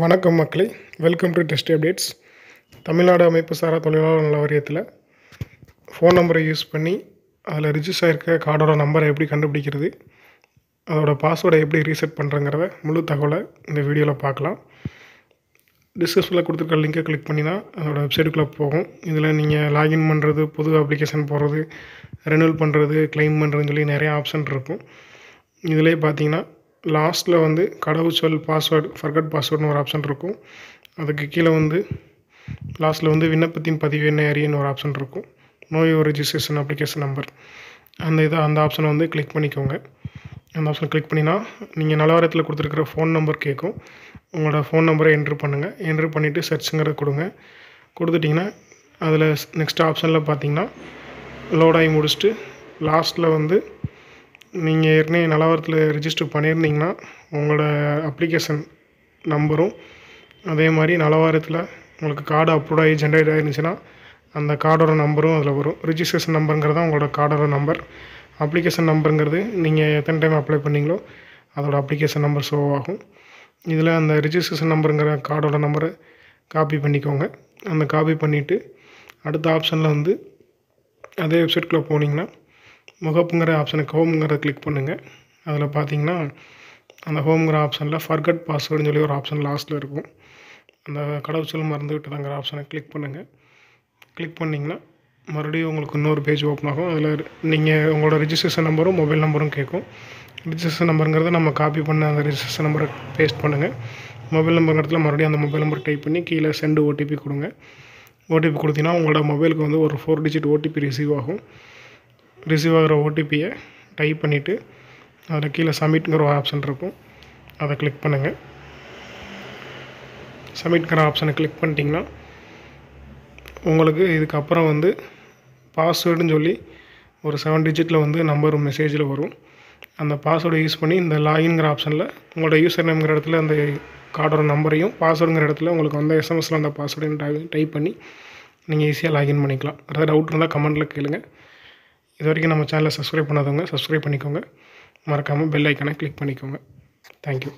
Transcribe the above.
வணக்கம் மக்களே, welcome to test updates. Tamil Nadu அமைப்பு சாரா தொழிலாளர் நல வாரியத்தில் ஃபோன் நம்பரை யூஸ் பண்ணி அதில் ரிஜிஸ்டர் ஆகிருக்க கார்டோட நம்பரை எப்படி கண்டுபிடிக்கிறது, அதோட பாஸ்வேர்டை எப்படி ரீசெட் பண்ணுறங்கிறத முழு தகவலை இந்த வீடியோவில் பார்க்கலாம். டிஸ்கிரிப்ஷனில் கொடுத்துருக்க லிங்கை கிளிக் பண்ணினா அதோட வெப்சைட்டுக்குள்ளே போகும். இதில் நீங்கள் லாகின் பண்ணுறது, புது அப்ளிகேஷன் போடுறது, ரெனியூல் பண்ணுறது, கிளைம் பண்ணுறதுன்னு சொல்லி நிறைய ஆப்ஷன் இருக்கும். இதிலே பார்த்தீங்கன்னா லாஸ்ட்டில் வந்து கடவுச்சொல் பாஸ்வேர்டு ஃபர்கட் பாஸ்வேர்டுன்னு ஒரு ஆப்ஷன் இருக்கும். அதுக்கு கீழே வந்து லாஸ்ட்டில் வந்து விண்ணப்பத்தின் பதிவு என்ன அறியன்னு ஒரு ஆப்ஷன் இருக்கும். No your registration application number, அந்த ஆப்ஷனை வந்து கிளிக் பண்ணிக்கோங்க. அந்த ஆப்ஷன் கிளிக் பண்ணினா நீங்கள் நலவாரியத்தில் கொடுத்துருக்கிற ஃபோன் நம்பர் கேட்கும். உங்களோட ஃபோன் நம்பரை என்ட்ரு பண்ணுங்கள். என்ட்ரு பண்ணிவிட்டு சர்ச்சுங்கிறத கொடுங்க. கொடுத்துட்டிங்கன்னா அதில் நெக்ஸ்ட் ஆப்ஷனில் பார்த்தீங்கன்னா லோட் ஆகி முடிச்சுட்டு லாஸ்ட்டில் வந்து நீங்கள் ஏற்கனவே நலவாரியத்தில் ரிஜிஸ்டர் பண்ணியிருந்தீங்கன்னா உங்களோட அப்ளிகேஷன் நம்பரும், அதே மாதிரி நலவாரியத்தில் உங்களுக்கு கார்டு அப்லோட் ஆகி ஜென்ரேட் ஆகிருந்துச்சுன்னா அந்த கார்டோட நம்பரும் அதில் வரும். ரிஜிஸ்ட்ரேஷன் நம்பருங்கிறது தான் உங்களோட கார்டோட நம்பர். அப்ளிகேஷன் நம்பருங்கிறது நீங்கள் எத்தனை டைம் அப்ளை பண்ணிங்களோ அதோட அப்ளிகேஷன் நம்பர் ஷோ ஆகும். இதில் அந்த ரிஜிஸ்ட்ரேஷன் நம்பருங்கிற கார்டோட நம்பரை காப்பி பண்ணிக்கோங்க. அந்த காப்பி பண்ணிவிட்டு அடுத்த ஆப்ஷனில் வந்து அதே வெப்சைட்குள்ளே போனீங்கன்னா முகப்புங்கிற ஆப்ஷனுக்கு ஹோம்ங்கிறத கிளிக் பண்ணுங்கள். அதில் பார்த்தீங்கன்னா அந்த ஹோம்ங்கிற ஆப்ஷனில் ஃபர்கட் பாஸ்வேர்டுன்னு சொல்லி ஒரு ஆப்ஷன் லாஸ்ட்டில் இருக்கும். அந்த கடவுச்சொல் மறந்து விட்டதாங்கிற ஆப்ஷனை கிளிக் பண்ணுங்கள். கிளிக் பண்ணிங்கன்னா மறுபடியும் உங்களுக்கு இன்னொரு பேஜ் ஓப்பன் ஆகும். அதில் நீங்கள் உங்களோட ரிஜிஸ்ட்ரேஷன் நம்பரும் மொபைல் நம்பரும் கேட்கும். ரிஜிஸ்ட்ரேஷன் நம்பருங்கிறத நம்ம காப்பி பண்ண அந்த ரிஜிஸ்ட்ரேஷன் நம்பரை பேஸ்ட் பண்ணுங்கள். மொபைல் நம்பர் இடத்துல மறுபடியும் அந்த மொபைல் நம்பர் டைப் பண்ணி கீழே சென்ட் ஓடிபி கொடுங்க. ஓடிபி கொடுத்தீங்கன்னா உங்களோட மொபைலுக்கு வந்து ஒரு 4 டிஜிட் ஓடிபி ரிசீவ் ஆகும். ரிசீவ் ஆகிற ஓடிபியை டைப் பண்ணிவிட்டு அதில் கீழே சப்மிட்ங்கிற ஒரு ஆப்ஷன் இருக்கும். அதை கிளிக் பண்ணுங்கள். சப்மிட்ங்கிற ஆப்ஷனை கிளிக் பண்ணிட்டீங்கன்னா உங்களுக்கு இதுக்கப்புறம் வந்து பாஸ்வேர்டுன்னு சொல்லி ஒரு 7 டிஜிட்டில் வந்து நம்பர் மெசேஜில் வரும். அந்த பாஸ்வேர்டை யூஸ் பண்ணி இந்த லாகின்ங்கிற ஆப்ஷனில் உங்களோட யூசர் நேம்ங்கிற இடத்துல அந்த கார்டோட நம்பரையும், பாஸ்வேர்டுங்கிற இடத்துல உங்களுக்கு அந்த எஸ்எம்எஸில் அந்த பாஸ்வேர்டையும் டைப் பண்ணி நீங்கள் ஈஸியாக லாகின் பண்ணிக்கலாம். ஏதாவது டவுட் இருந்தால் கமெண்ட்டில் கேளுங்க. இது வரைக்கும் நம்ம சேனலை சப்ஸ்கிரைப் பண்ணாதவங்க சப்ஸ்கிரைப் பண்ணிக்கோங்க. மறக்காமல் பெல் ஐக்கானை கிளிக் பண்ணிக்கோங்க. தேங்க்யூ.